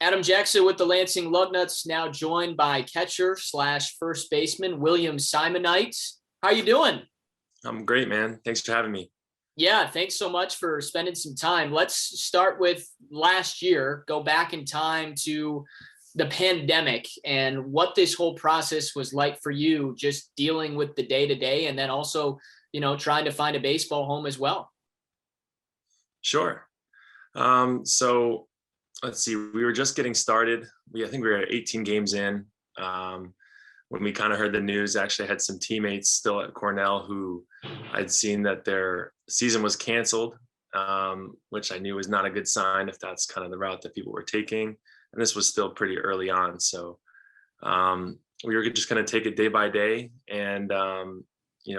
Adam Jaksa with the Lansing Lugnuts, now joined by catcher slash first baseman William Simoneit. How you doing? I'm great, man. Thanks for having me. Yeah, thanks so much for spending some time. Let's start with last year, go back in time to the pandemic and what this whole process was like for you, just dealing with the day-to-day and then also, trying to find a baseball home as well. Sure. So let's see, we were just getting started. I think we were 18 games in when we kind of heard the news. Actually, I had some teammates still at Cornell who I'd seen that their season was canceled, which I knew was not a good sign if that's kind of the route that people were taking. And this was still pretty early on. So we were just going to take it day by day. And,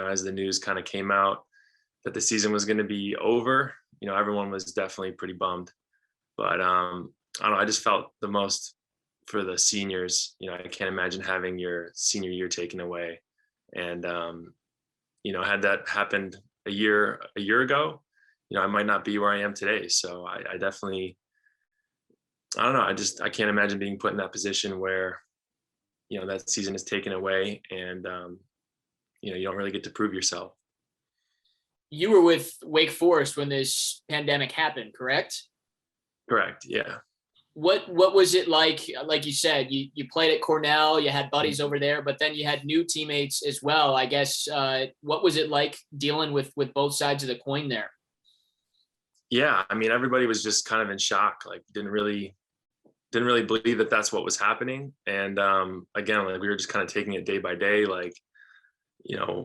as the news kind of came out that the season was going to be over, everyone was definitely pretty bummed. But I don't know, I just felt the most for the seniors. I can't imagine having your senior year taken away. And, had that happened a year ago, I might not be where I am today. So I definitely, I don't know. I can't imagine being put in that position where, that season is taken away and, you don't really get to prove yourself. You were with Wake Forest when this pandemic happened, correct? Correct. Yeah. What was it like? Like you said, you played at Cornell, you had buddies over there, but then you had new teammates as well. I guess what was it like dealing with both sides of the coin there? Yeah, I mean, everybody was just kind of in shock. Like, didn't really believe that that's what was happening. And again, like we were just kind of taking it day by day, like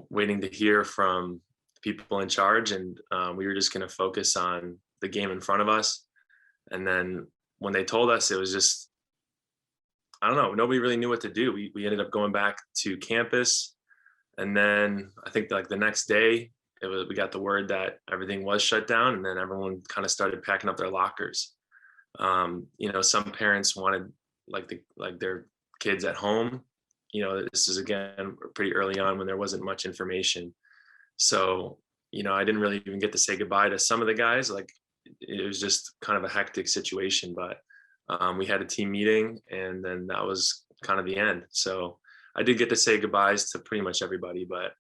waiting to hear from people in charge, and we were just going to focus on the game in front of us. And then when they told us, it was just, I don't know, nobody really knew what to do. We ended up going back to campus, and then I think like the next day we got the word that everything was shut down, and then everyone kind of started packing up their lockers. Some parents wanted like their kids at home. This is again pretty early on when there wasn't much information. So, I didn't really even get to say goodbye to some of the guys. Like, it was just kind of a hectic situation, but we had a team meeting, and then that was kind of the end. So I did get to say goodbyes to pretty much everybody, but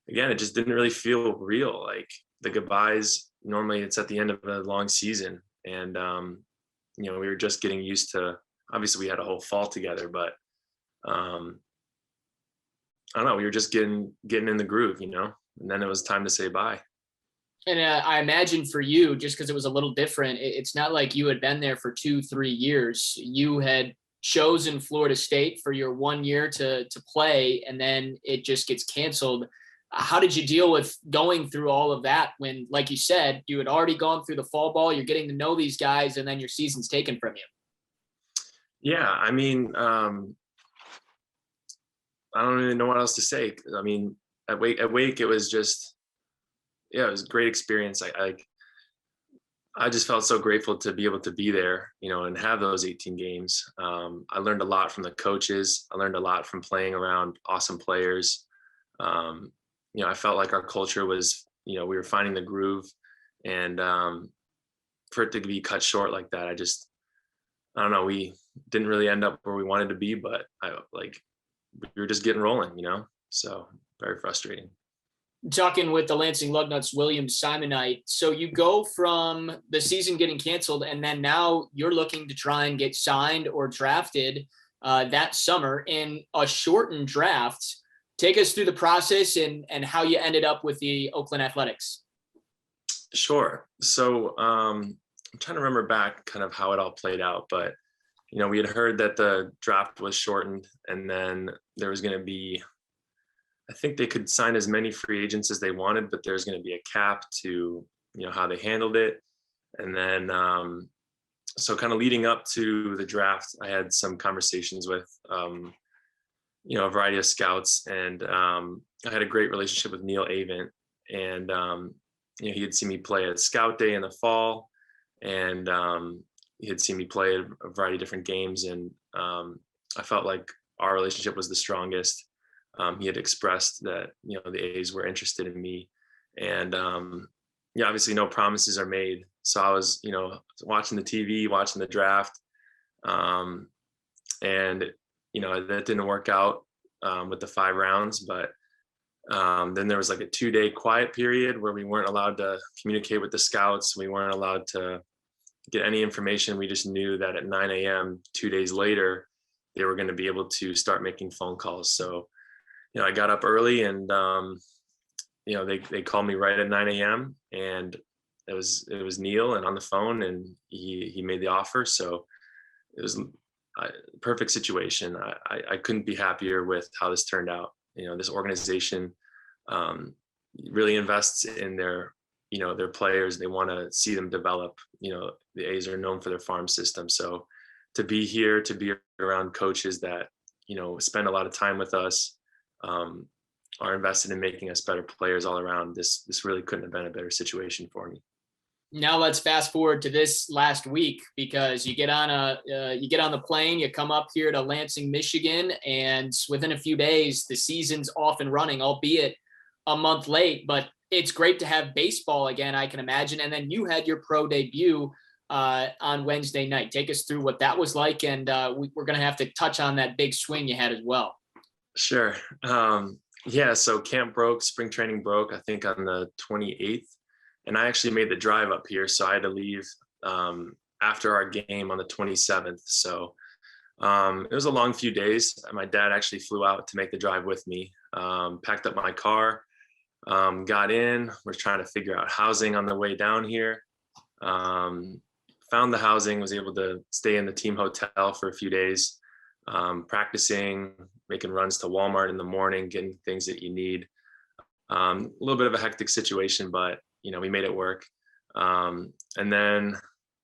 again, it just didn't really feel real. Like the goodbyes, normally it's at the end of a long season, and we were just getting used to, obviously we had a whole fall together, but I don't know, we were just getting in the groove, and then it was time to say bye. And I imagine for you, just because it was a little different, it's not like you had been there for 2-3 years. You had chosen Florida State for your 1 year to play, and then it just gets canceled. How did you deal with going through all of that when, like you said, you had already gone through the fall ball, you're getting to know these guys, and then your season's taken from you? Yeah, I mean, I don't really know what else to say. I mean, at Wake, it was just, yeah, it was a great experience. I just felt so grateful to be able to be there, and have those 18 games. I learned a lot from the coaches. I learned a lot from playing around awesome players. I felt like our culture was, we were finding the groove, and for it to be cut short like that, I don't know, we didn't really end up where we wanted to be, but we were just getting rolling, so very frustrating. Talking with the Lansing Lugnuts, William Simoneit. So you go from the season getting canceled, and then now you're looking to try and get signed or drafted that summer in a shortened draft. Take us through the process and how you ended up with the Oakland Athletics. Sure. So I'm trying to remember back kind of how it all played out, but we had heard that the draft was shortened, and then there was going to be, I think they could sign as many free agents as they wanted, but there's going to be a cap to, how they handled it. And then, so kind of leading up to the draft, I had some conversations with, a variety of scouts, and I had a great relationship with Neil Avent, and, he had seen me play at Scout Day in the fall, and he had seen me play a variety of different games. And I felt like our relationship was the strongest. He had expressed that, the A's were interested in me, and obviously no promises are made. So I was, watching the TV, watching the draft. And, that didn't work out with the 5 rounds, but then there was like a 2-day quiet period where we weren't allowed to communicate with the scouts. We weren't allowed to get any information. We just knew that at 9 a.m., 2 days later, they were going to be able to start making phone calls. So, I got up early and, they called me right at 9 a.m. and it was Neil and on the phone, and he made the offer. So it was a perfect situation. I couldn't be happier with how this turned out. This organization really invests in their players. They want to see them develop. The A's are known for their farm system. So to be here, to be around coaches that, spend a lot of time with us, are invested in making us better players all around, this really couldn't have been a better situation for me. Now let's fast forward to this last week, because you get on the plane, you come up here to Lansing, Michigan, and within a few days the season's off and running, albeit a month late. But it's great to have baseball again, I can imagine. And then you had your pro debut on Wednesday night. Take us through what that was like, and we're going to have to touch on that big swing you had as well. Sure. So camp broke, spring training broke, I think on the 28th. And I actually made the drive up here. So I had to leave after our game on the 27th. So it was a long few days. My dad actually flew out to make the drive with me, packed up my car, got in. We're trying to figure out housing on the way down here. Found the housing, was able to stay in the team hotel for a few days, practicing, making runs to Walmart in the morning, getting things that you need. A little bit of a hectic situation, but we made it work. And then,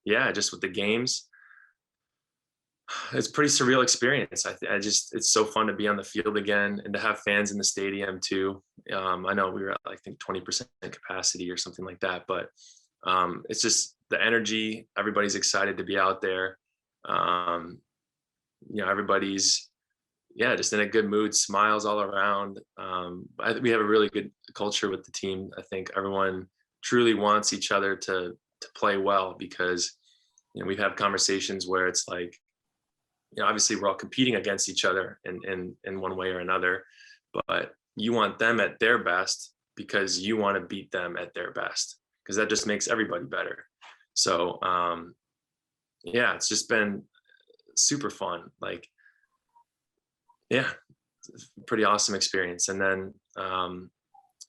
just with the games, it's a pretty surreal experience. It's so fun to be on the field again and to have fans in the stadium too. I know we were at, I think, 20% capacity or something like that, but it's just the energy. Everybody's excited to be out there. Everybody's, just in a good mood, smiles all around. We have a really good culture with the team. I think everyone truly wants each other to play well, because we've had conversations where it's like, obviously we're all competing against each other in one way or another, but you want them at their best because you want to beat them at their best, because that just makes everybody better. So it's just been super fun. Like, it's a pretty awesome experience. And then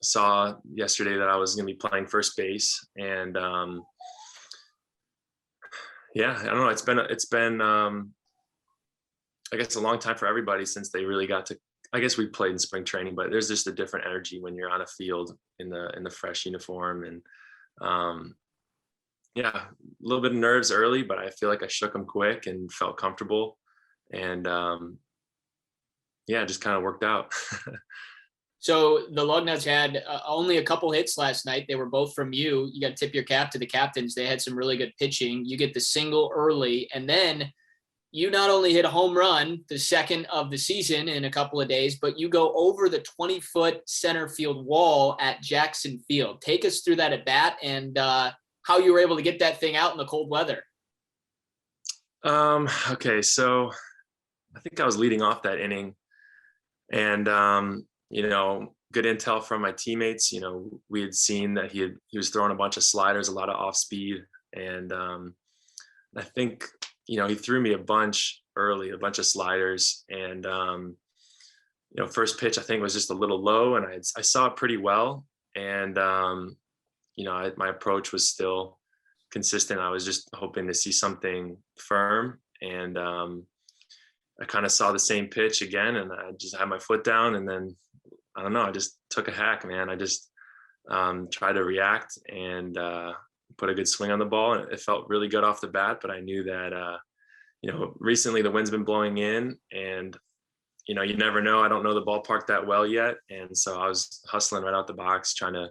saw yesterday that I was going to be playing first base, and I don't know. It's been I guess a long time for everybody since they really got to. I guess we played in spring training, but there's just a different energy when you're on a field in the fresh uniform, and a little bit of nerves early, but I feel like I shook them quick and felt comfortable, and it just kind of worked out. So the Lugnuts had only a couple hits last night. They were both from you. You got to tip your cap to the captains. They had some really good pitching. You get the single early, and then you not only hit a home run, the second of the season in a couple of days, but you go over the 20-foot center field wall at Jackson Field. Take us through that at bat and how you were able to get that thing out in the cold weather. Okay, so I think I was leading off that inning, and good intel from my teammates. We had seen that he was throwing a bunch of sliders, a lot of off speed, and I think he threw me a bunch early, a bunch of sliders, and first pitch I think was just a little low, and I saw it pretty well, and my approach was still consistent. I was just hoping to see something firm, and I kind of saw the same pitch again, and I just had my foot down, and then I don't know, I just took a hack, man. I just tried to react and put a good swing on the ball, and it felt really good off the bat. But I knew that recently the wind's been blowing in, and you never know. I don't know the ballpark that well yet, and so I was hustling right out the box, trying to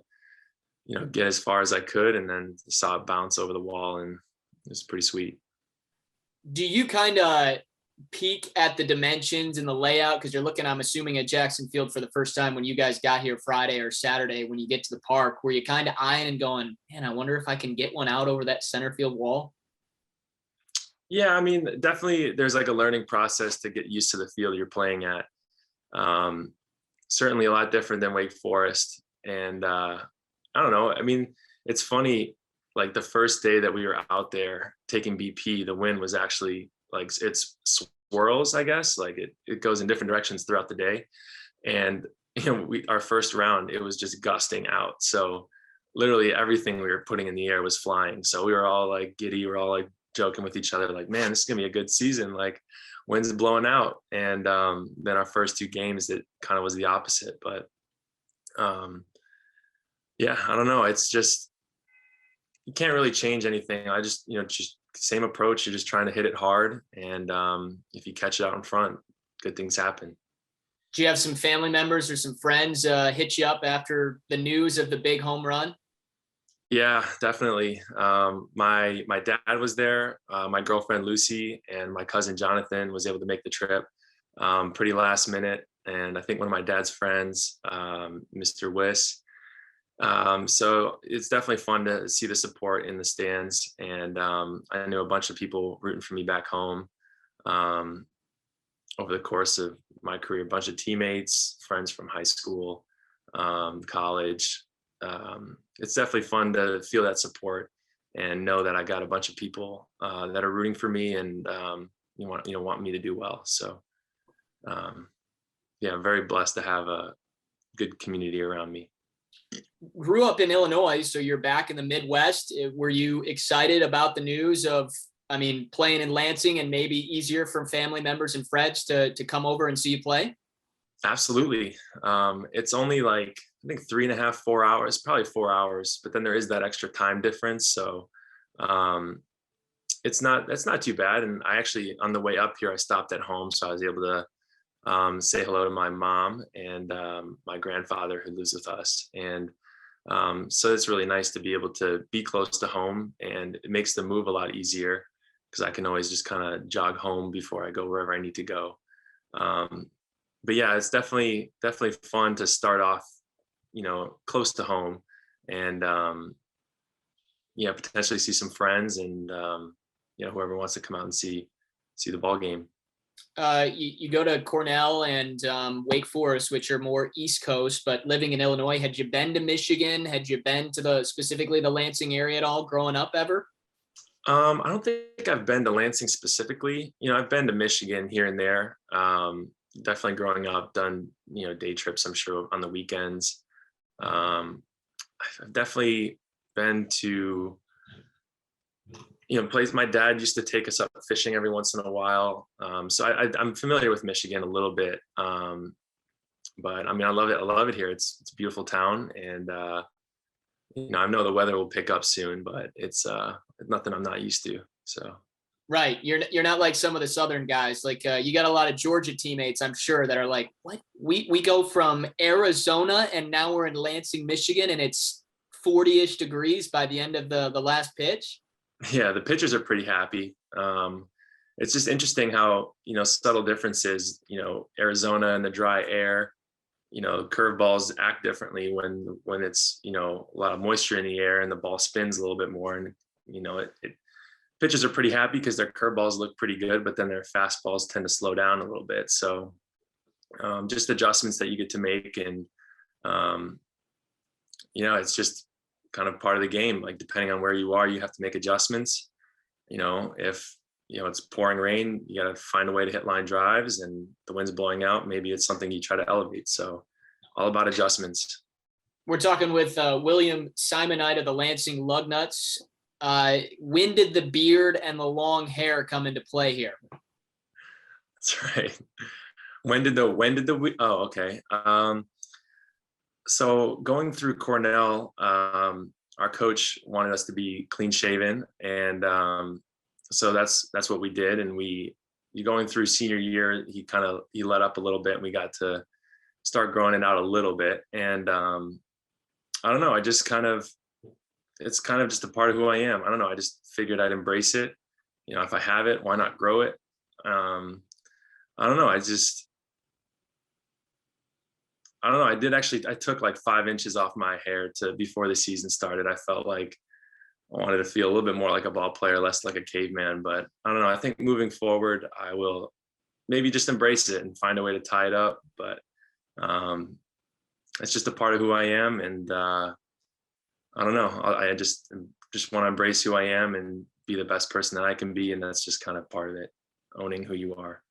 get as far as I could, and then saw it bounce over the wall, and it was pretty sweet. Do you kind of peek at the dimensions and the layout? Because you're looking, I'm assuming, at Jackson Field for the first time when you guys got here Friday or Saturday when you get to the park. Were you kind of eyeing and going, man, I wonder if I can get one out over that center field wall? Yeah, I mean, definitely there's like a learning process to get used to the field you're playing at. Um, Certainly a lot different than Wake Forest. And I don't know. I mean, it's funny, like the first day that we were out there taking BP, the wind was actually like it's swirls, I guess. Like it goes in different directions throughout the day. And our first round, it was just gusting out. So literally everything we were putting in the air was flying. So we were all like giddy, we were all like joking with each other, like, man, this is gonna be a good season. Like wind's blowing out. And then our first two games, it kind of was the opposite. But yeah, I don't know. It's just, you can't really change anything. I just, just same approach. You're just trying to hit it hard. And if you catch it out in front, good things happen. Do you have some family members or some friends hit you up after the news of the big home run? Yeah, definitely. My dad was there. My girlfriend Lucy and my cousin Jonathan was able to make the trip pretty last minute. And I think one of my dad's friends, Mr. Wiss. So it's definitely fun to see the support in the stands. And I knew a bunch of people rooting for me back home over the course of my career, a bunch of teammates, friends from high school, college. It's definitely fun to feel that support and know that I got a bunch of people that are rooting for me and want me to do well. So yeah, I'm very blessed to have a good community around me. Grew up in Illinois, so you're back in the Midwest. Were you excited about the news of, I mean, playing in Lansing and maybe easier for family members and friends to come over and see you play? Absolutely. It's only like, I think 3.5, 4 hours, probably 4 hours, but then there is that extra time difference. So that's not too bad. And I actually, on the way up here, I stopped at home. So I was able to say hello to my mom and my grandfather who lives with us. And so it's really nice to be able to be close to home, and it makes the move a lot easier because I can always just kind of jog home before I go wherever I need to go. But yeah, it's definitely fun to start off, close to home, and yeah, potentially see some friends and whoever wants to come out and see the ball game. You go to Cornell and Wake Forest, which are more East Coast, but living in Illinois, had you been to Michigan? Had you been to specifically the Lansing area at all growing up ever? I don't think I've been to Lansing specifically. I've been to Michigan here and there. Definitely growing up, done, day trips, I'm sure, on the weekends. I've definitely been to, places. My dad used to take us up fishing every once in a while. So I'm familiar with Michigan a little bit. But I mean, I love it. I love it here. It's a beautiful town. And, I know the weather will pick up soon, but it's nothing I'm not used to. So. Right. You're not like some of the Southern guys. Like you got a lot of Georgia teammates, I'm sure, that are like, what? We go from Arizona and now we're in Lansing, Michigan, and it's 40-ish degrees by the end of the last pitch. Yeah, the pitchers are pretty happy. It's just interesting how, subtle differences, Arizona and the dry air, curveballs act differently when it's, a lot of moisture in the air and the ball spins a little bit more. And, pitchers are pretty happy because their curveballs look pretty good, but then their fastballs tend to slow down a little bit. So just adjustments that you get to make. And, it's just kind of part of the game. Like depending on where you are, you have to make adjustments. If, it's pouring rain, you got to find a way to hit line drives, and the wind's blowing out, maybe it's something you try to elevate. So all about adjustments. We're talking with William Simoneit of the Lansing Lugnuts. When did the beard and the long hair come into play here? That's right. Oh, okay. So going through Cornell, our coach wanted us to be clean shaven. And so that's what we did. And going through senior year, he let up a little bit, and we got to start growing it out a little bit. And I don't know, it's kind of just a part of who I am. I don't know. I just figured I'd embrace it. If I have it, why not grow it? I don't know. I don't know. I took like 5 inches off my hair before the season started. I felt like I wanted to feel a little bit more like a ball player, less like a caveman. But I don't know. I think moving forward, I will maybe just embrace it and find a way to tie it up. But um, it's just a part of who I am. And I don't know. I just want to embrace who I am and be the best person that I can be. And that's just kind of part of it, owning who you are.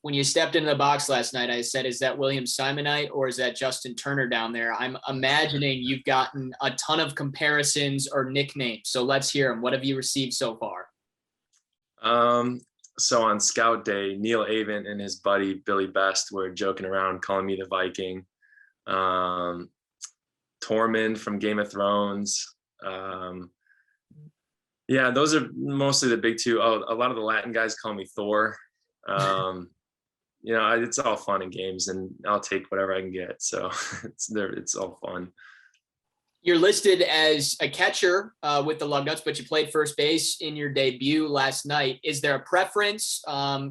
When you stepped into the box last night, I said, is that William Simoneit or is that Justin Turner down there? I'm imagining you've gotten a ton of comparisons or nicknames. So let's hear them. What have you received so far? So on Scout Day, Neil Avent and his buddy Billy Best were joking around, calling me the Viking. Tormund from Game of Thrones. Yeah, those are mostly the big two. Oh, a lot of the Latin guys call me Thor. It's all fun and games, and I'll take whatever I can get. So it's all fun. You're listed as a catcher with the Lugnuts, but you played first base in your debut last night. Is there a preference,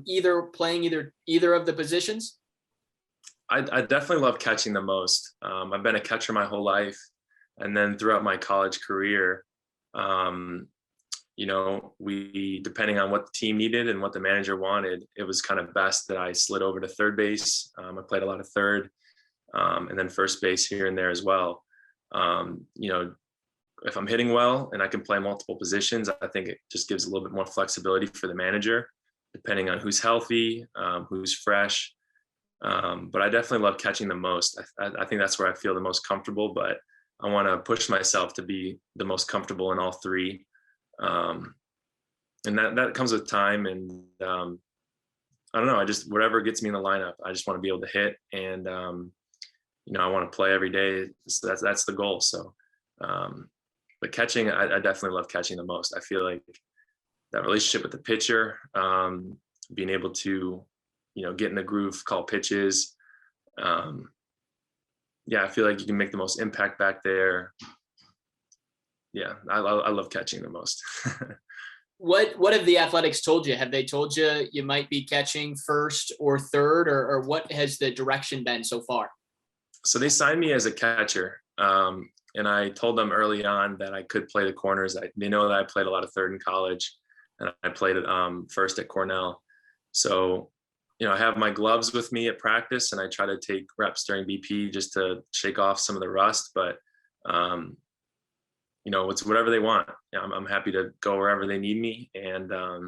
either playing either of the positions? I definitely love catching the most. I've been a catcher my whole life, and then throughout my college career, we, depending on what the team needed and what the manager wanted, it was kind of best that I slid over to third base. I played a lot of third, and then first base here and there as well. If I'm hitting well and I can play multiple positions, I think it just gives a little bit more flexibility for the manager, depending on who's healthy, who's fresh. But I definitely love catching the most. I think that's where I feel the most comfortable, but I want to push myself to be the most comfortable in all three. And that comes with time. And I don't know, whatever gets me in the lineup, I just want to be able to hit, and I want to play every day. So that's the goal. So, but catching, I definitely love catching the most. I feel like that relationship with the pitcher, being able to, get in the groove, call pitches. I feel like you can make the most impact back there. Yeah, I love catching the most. What have the Athletics told you? Have they told you you might be catching first or third, or what has the direction been so far? So they signed me as a catcher, and I told them early on that I could play the corners. They know that I played a lot of third in college, and I played first at Cornell. So, I have my gloves with me at practice, and I try to take reps during BP just to shake off some of the rust. But it's whatever they want. I'm happy to go wherever they need me. And I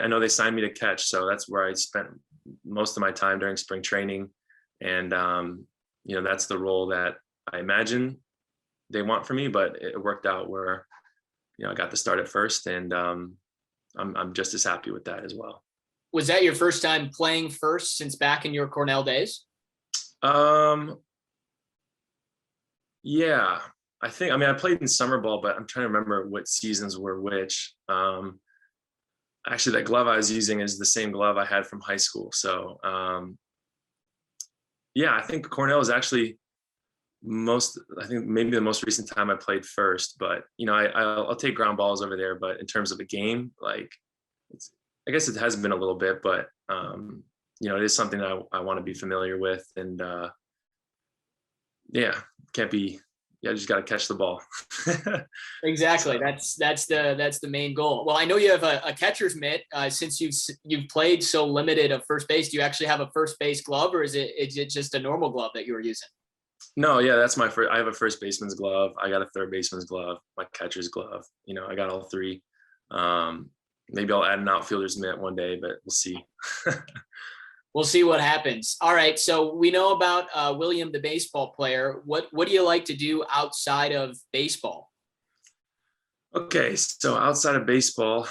know they signed me to catch, so that's where I spent most of my time during spring training. And that's the role that I imagine they want for me, but it worked out where I got to start at first, and I'm just as happy with that as well. Was that your first time playing first since back in your Cornell days? Yeah, I played in summer ball, but I'm trying to remember what seasons were which. Actually, that glove I was using is the same glove I had from high school. So, I think Cornell is actually maybe the most recent time I played first, but I'll take ground balls over there. But in terms of a game, I guess it has been a little bit, but it is something that I want to be familiar with. And you just got to catch the ball. Exactly. So. That's the main goal. Well, I know you have a catcher's mitt. Since you've played so limited of first base, do you actually have a first base glove, or is it just a normal glove that you were using? No, yeah, that's my first. I have a first baseman's glove. I got a third baseman's glove, my catcher's glove. I got all three. Maybe I'll add an outfielder's mitt one day, but we'll see. We'll see what happens. All right. So we know about William, the baseball player. What do you like to do outside of baseball? Okay. So outside of baseball,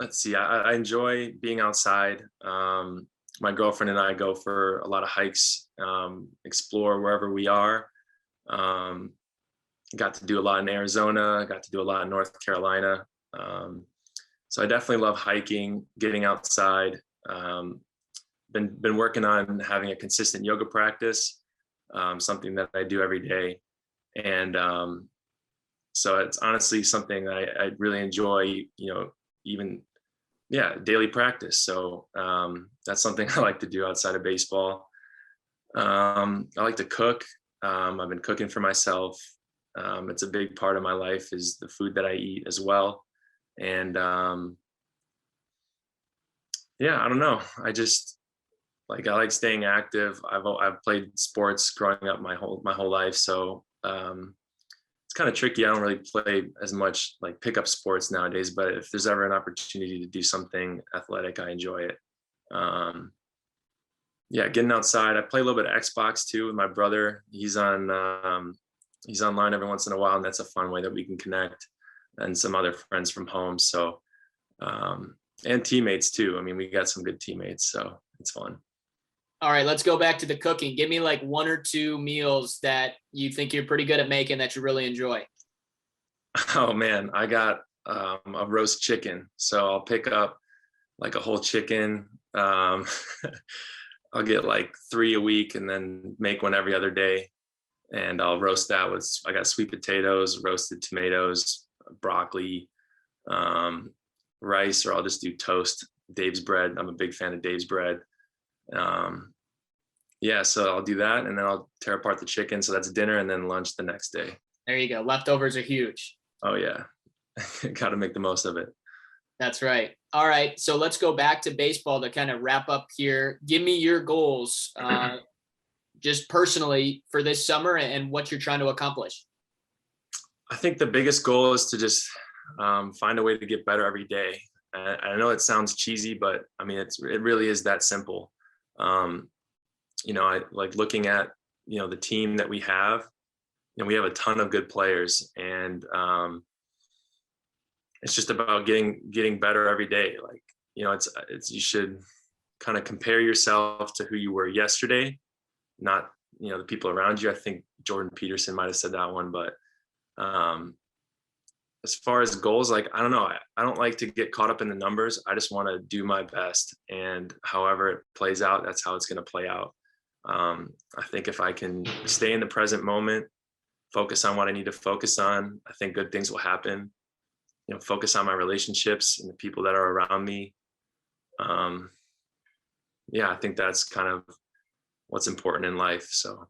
let's see. I enjoy being outside. My girlfriend and I go for a lot of hikes, explore wherever we are. Got to do a lot in Arizona, got to do a lot in North Carolina. So I definitely love hiking, getting outside. Been working on having a consistent yoga practice, something that I do every day. And so it's honestly something I really enjoy, even yeah, daily practice. So that's something I like to do outside of baseball. I like to cook. I've been cooking for myself. It's a big part of my life is the food that I eat as well. And yeah, I don't know. I like staying active. I've played sports growing up my whole life, so it's kind of tricky. I don't really play as much like pickup sports nowadays, but if there's ever an opportunity to do something athletic, I enjoy it. Um, yeah, getting outside. I play a little bit of Xbox too with my brother. He's online every once in a while, and that's a fun way that we can connect, and some other friends from home. So and teammates too. I mean, we got some good teammates, so it's fun. All right, let's go back to the cooking. Give me like one or two meals that you think you're pretty good at making that you really enjoy. Oh man, I got a roast chicken. So I'll pick up like a whole chicken. I'll get like 3 a week and then make one every other day. And I'll roast that I got sweet potatoes, roasted tomatoes, broccoli, rice, or I'll just do toast, Dave's bread. I'm a big fan of Dave's bread. Yeah, so I'll do that and then I'll tear apart the chicken. So that's dinner and then lunch the next day. There you go. Leftovers are huge. Oh yeah. Got to make the most of it. That's right. All right. So let's go back to baseball to kind of wrap up here. Give me your goals, just personally for this summer and what you're trying to accomplish. I think the biggest goal is to just find a way to get better every day. I know it sounds cheesy, but I mean, it really is that simple. I like looking at, the team that we have, and we have a ton of good players, and it's just about getting better every day. Like, it's you should kind of compare yourself to who you were yesterday, not, the people around you. I think Jordan Peterson might've said that one, but as far as goals, like, I don't know. I don't like to get caught up in the numbers. I just want to do my best, and however it plays out, that's how it's going to play out. I think if I can stay in the present moment, focus on what I need to focus on, I think good things will happen. Focus on my relationships and the people that are around me. Yeah, I think that's kind of what's important in life. So,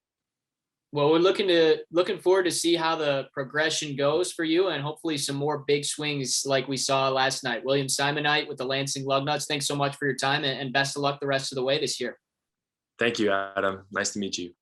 well, we're looking forward to see how the progression goes for you, and hopefully some more big swings like we saw last night. William Simoneit with the Lansing Lugnuts. Thanks so much for your time, and best of luck the rest of the way this year. Thank you, Adam. Nice to meet you.